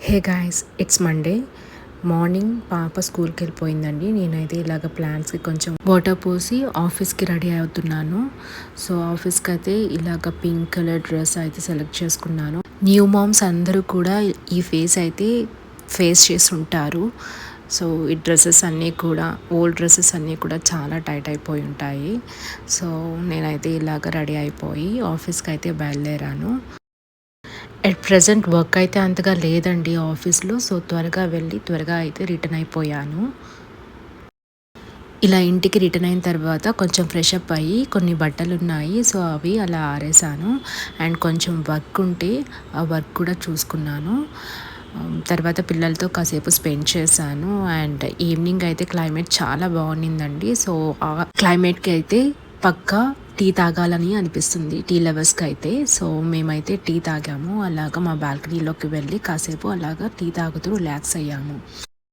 Hey guys, it's Monday morning. పాప స్కూల్కి వెళ్ళిపోయిందండి. నేనైతే ఇలాగ ప్లాంట్స్కి కొంచెం వాటర్ పోసి ఆఫీస్కి రెడీ అవుతున్నాను. సో ఆఫీస్కి అయితే ఇలాగ పింక్ కలర్ డ్రెస్ అయితే సెలెక్ట్ చేసుకున్నాను. న్యూ మామ్స్ అందరూ కూడా ఈ ఫేస్ చేసి ఉంటారు. సో ఈ డ్రెస్సెస్ అన్నీ కూడా ఓల్డ్ డ్రెస్సెస్ అన్నీ కూడా చాలా టైట్ అయిపోయి ఉంటాయి. సో నేనైతే ఇలాగ రెడీ అయిపోయి ఆఫీస్కి అయితే బయలుదేరాను. అట్ ప్రెజెంట్ వర్క్ అయితే అంతగా లేదండి ఆఫీస్లో. సో త్వరగా వెళ్ళి త్వరగా అయితే రిటర్న్ అయిపోయాను. ఇలా ఇంటికి రిటర్న్ అయిన తర్వాత కొంచెం ఫ్రెష్ అప్ అయ్యి కొన్ని బట్టలు ఉన్నాయి, సో అవి అలా ఆరేసాను. అండ్ కొంచెం వర్క్ ఉంటే ఆ వర్క్ కూడా చూసుకున్నాను. తర్వాత పిల్లలతో కాసేపు స్పెండ్ చేశాను. అండ్ ఈవినింగ్ అయితే క్లైమేట్ చాలా బాగుండిందండి. సో ఆ క్లైమేట్కి అయితే పక్కా టీ తాగాలని అనిపిస్తుంది టీ లవర్స్కి అయితే. సో మేమైతే టీ తాగాము. అలాగా మా బాల్కనీలోకి వెళ్ళి కాసేపు అలాగా టీ తాగుతూ రిలాక్స్ అయ్యాము.